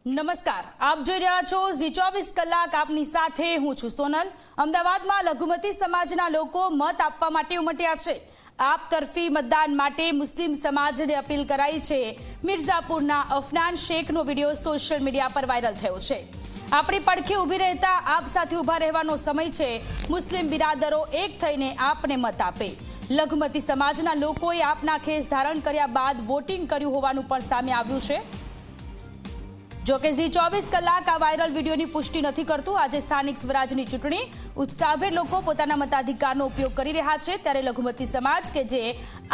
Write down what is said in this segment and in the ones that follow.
નમસ્કાર, આપ જોઈ રહ્યા છો ઝી 24 કલાક. આપની સાથે હું છું સોનલ. અમદાવાદમાં લઘુમતી સમાજના લોકો મત આપવા માટે ઉમટ્યા છે. આપ તરફી મતદાન માટે મુસ્લિમ સમાજને અપીલ કરાઈ છે. મિર્ઝાપુરના અફનાન શેખનો વિડીયો સોશિયલ મીડિયા પર વાયરલ થયો છે. આપણી પડખે ઊભી રહેતા આપ સાથે ઊભા રહેવાનો સમય છે. મુસ્લિમ બિરાદરો એક થઈને આપને મત આપે. લઘુમતી સમાજના લોકોએ આપના ખેસ ધારણ કર્યા બાદ વોટિંગ કર્યું હોવાનું પણ સામે આવ્યું છે. જોકે ઝી 24 કલાક આ વાયરલ વિડીયોની પુષ્ટિ નથી કરતું. આજે સ્થાનિક સ્વરાજની ચૂંટણી, ઉત્સાહભેર લોકો પોતાના મતાધિકારનો ઉપયોગ કરી રહ્યા છે, ત્યારે લઘુમતી સમાજ કે જે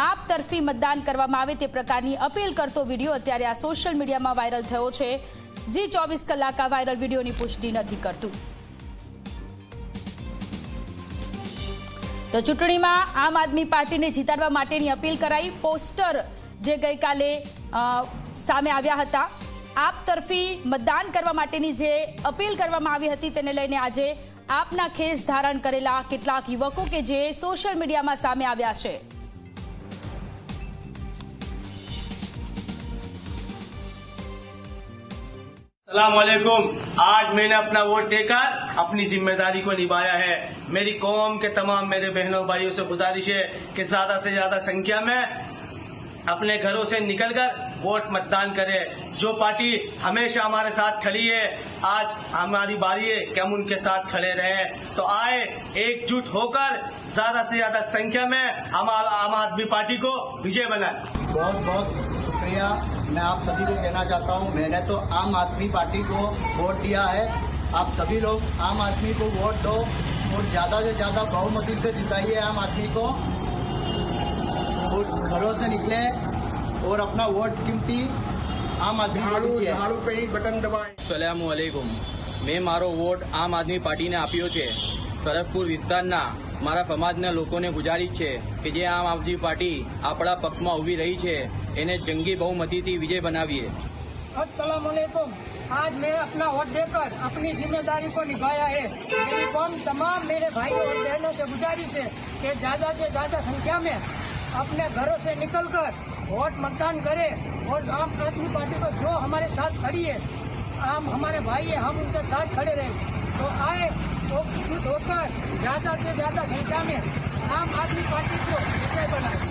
આપ તરફી મતદાન કરવામાં આવે તે પ્રકારની અપીલ કરતો વિડીયો અત્યારે આ સોશિયલ મીડિયામાં વાયરલ થયો છે. ઝી 24 કલાક આ વાયરલ વિડીયોની પુષ્ટિ નથી કરતું. તો ચૂંટણીમાં આમ આદમી પાર્ટીને જીતાડવા માટેની અપીલ કરાઈ. પોસ્ટર જે ગઈકાલે સામે આવ્યા હતા, આપ તરફી મતદાન કરવા માટેની જે અપીલ કરવામાં આવી હતી તેને લઈને આજે આપના ખેસ ધારણ કરેલા કેટલાક યુવકો કે જે સોશિયલ મીડિયામાં સામે આવ્યા છે. अस्सलामुअलैकुम। आज मैंने अपना वोट देकर अपनी जिम्मेदारी को निभाया है। मेरी कौम के तमाम मेरे बहनों भाइयों से गुजारिश है कि ज्यादा से ज्यादा संख्या में अपने घरों से निकलकर वोट मतदान करें। जो पार्टी हमेशा हमारे साथ खड़ी है, आज हमारी बारी है कि हम उनके साथ खड़े रहें। तो आए एकजुट होकर ज्यादा से ज्यादा संख्या में हम आम आदमी पार्टी को विजय बनाएं। बहुत बहुत शुक्रिया। मैं आप सभी को कहना चाहता हूं, मैंने तो आम आदमी पार्टी को वोट दिया है। आप सभी लोग आम आदमी को वोट दो और ज्यादा से ज्यादा बहुमती से जिताइए आम आदमी को। घरों से निकले और अपना वोट कीमती आम आदमी पे बटन दबाएं। સલામુઅલૈકુમ। મેં મારો વોટ આમ આદમી પાર્ટીને આપ્યો છે. સરસપુર વિસ્તારના મારા સમાજના લોકોને ગુજારિશ છે કે જે આમ આદમી પાર્ટી આપણા પક્ષમાં ઊભી રહી છે એને જંગી बहुमतीથી विजय बनाविए। अस्सलाम वालेकुम। आज मैं अपना वोट देकर अपनी जिम्मेदारी को निभाया है। मेरी कौम तमाम मेरे भाइयों और बहनों से गुजारिश है कि ज़्यादा से ज़्यादा संख्या में अपने घरों से निकलकर वोट मतदान करें और आम आदमी पार्टी को जो हमारे साथ खड़ी है, आम हमारे भाई है, हम उनके साथ खड़े रहें। तो आए तो एकजुट होकर ज़्यादा से ज़्यादा संख्या में आम आदमी पार्टी को विजय बनाए।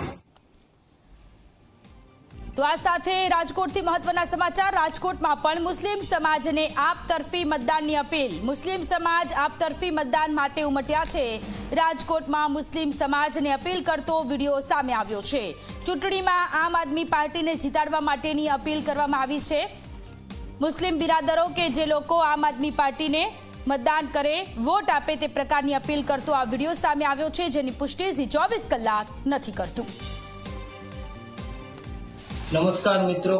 તો આ સાથે રાજકોટથી મહત્વના સમાચાર. રાજકોટમાં પણ મુસ્લિમ સમાજને આપ તરફી મતદાનની અપીલ. મુસ્લિમ સમાજ આપ તરફી મતદાન માટે ઉમટ્યા છે. રાજકોટમાં મુસ્લિમ સમાજને અપીલ કરતો વિડીયો સામે આવ્યો છે. ચૂંટણીમાં આમ આદમી પાર્ટીને જીતાડવા માટેની અપીલ કરવામાં આવી છે. મુસ્લિમ બિરાદરો કે જે લોકો આમ આદમી પાર્ટીને મતદાન કરે, વોટ આપે તે પ્રકારની અપીલ કરતો આ વિડીયો સામે આવ્યો છે, જેની પુષ્ટિ ઝી 24 કલાક નથી કરતું. નમસ્કાર મિત્રો,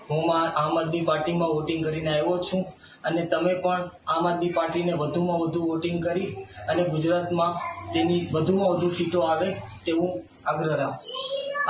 હું આમ આદમી પાર્ટીમાં વોટિંગ કરીને આવ્યો છું અને તમે પણ આમ આદમી પાર્ટીને વધુમાં વધુ વોટિંગ કરી અને ગુજરાતમાં તેની વધુમાં વધુ સીટો આવે તેવું આગ્રહ રાખો.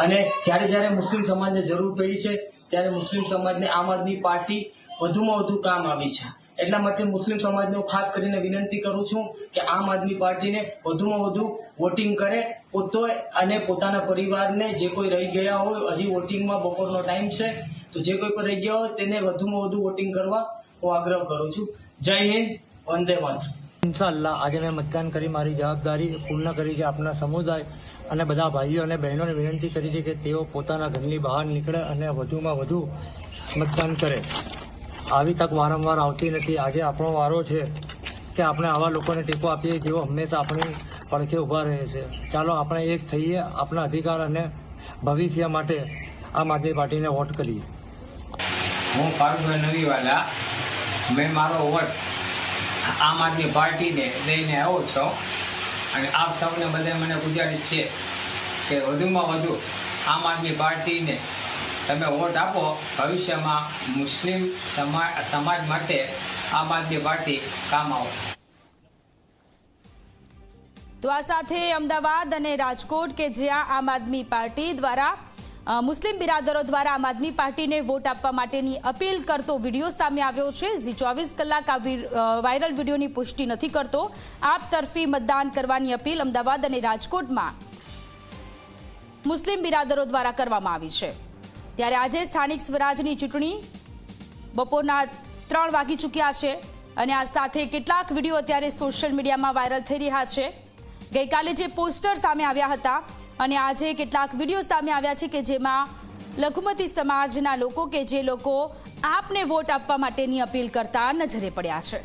અને જ્યારે જ્યારે મુસ્લિમ સમાજને જરૂર પડી છે ત્યારે મુસ્લિમ સમાજને આમ આદમી પાર્ટી વધુમાં વધુ કામ આવી છે. એટલા માટે મુસ્લિમ સમાજને હું ખાસ કરીને વિનંતી કરું છું કે આમ આદમી પાર્ટીને વધુમાં વધુ વોટિંગ કરે. પોતે અને પોતાના પરિવારને જે કોઈ રહી ગયા હોય, હજી વોટિંગમાં બપોરનો ટાઈમ છે, તો જે કોઈ પણ રહી ગયા હોય તેને વધુમાં વધુ વોટિંગ કરવા હું આગ્રહ કરું છું. જય હિન્દ, વંદે માતરમ। ઇન્શાઅલ્લાહ આજે મેં મતદાન કરી મારી જવાબદારી પૂર્ણ કરી છે. આપણા સમુદાય અને બધા ભાઈઓ અને બહેનોને વિનંતી કરી છે કે તેઓ પોતાના ઘરની બહાર નીકળે અને વધુમાં વધુ મતદાન કરે. આવી તક વારંવાર આવતી નથી. આજે આપણો વારો છે કે આપણે આવા લોકોને ટેકો આપીએ જેઓ હંમેશા આપણી પડખે ઊભા રહે છે. ચાલો આપણે એક થઈએ, આપણા અધિકાર અને ભવિષ્ય માટે આમ આદમી પાર્ટીને વોટ કરીએ. હું ફારૂકભાઈ નવીવાલા, મેં મારો વોટ આમ આદમી પાર્ટીને દઈને આવ્યો છું અને આપ સૌને બધા મને ગુજારિશ છે કે વધુમાં વધુ આમ આદમી પાર્ટીને તમે વોટ આપો. ભવિષ્યમાં મુસ્લિમ સમાજ માટે આમ આદમી પાર્ટી કામ આવે. તો આ સાથે અમદાવાદ અને રાજકોટ કે જ્યાં આમ આદમી પાર્ટી દ્વારા મુસ્લિમ બિરાદરો દ્વારા આમ આદમી પાર્ટીને વોટ આપવા માટેની અપીલ કરતો વિડીયો સામે આવ્યો છે. ઝી 24 કલાક આ વાયરલ વિડીયોની પુષ્ટિ નથી કરતો. આપ તરફી મતદાન કરવાની અપીલ અમદાવાદ અને રાજકોટમાં મુસ્લિમ બિરાદરો દ્વારા કરવામાં આવી છે. ત્યારે આજે સ્થાનિક સ્વરાજની ચૂંટણી બપોરના 3 વાગી ચૂક્યા છે અને આ સાથે કેટલાક વિડીયો અત્યારે સોશિયલ મીડિયામાં વાયરલ થઈ રહ્યા છે. ગઈકાલે જે પોસ્ટર સામે આવ્યા હતા અને આજે કેટલાક વિડીયો સામે આવ્યા છે કે જેમાં લઘુમતી સમાજના લોકો કે જે લોકો આપને વોટ આપવા માટેની અપીલ કરતા નજરે પડ્યા છે.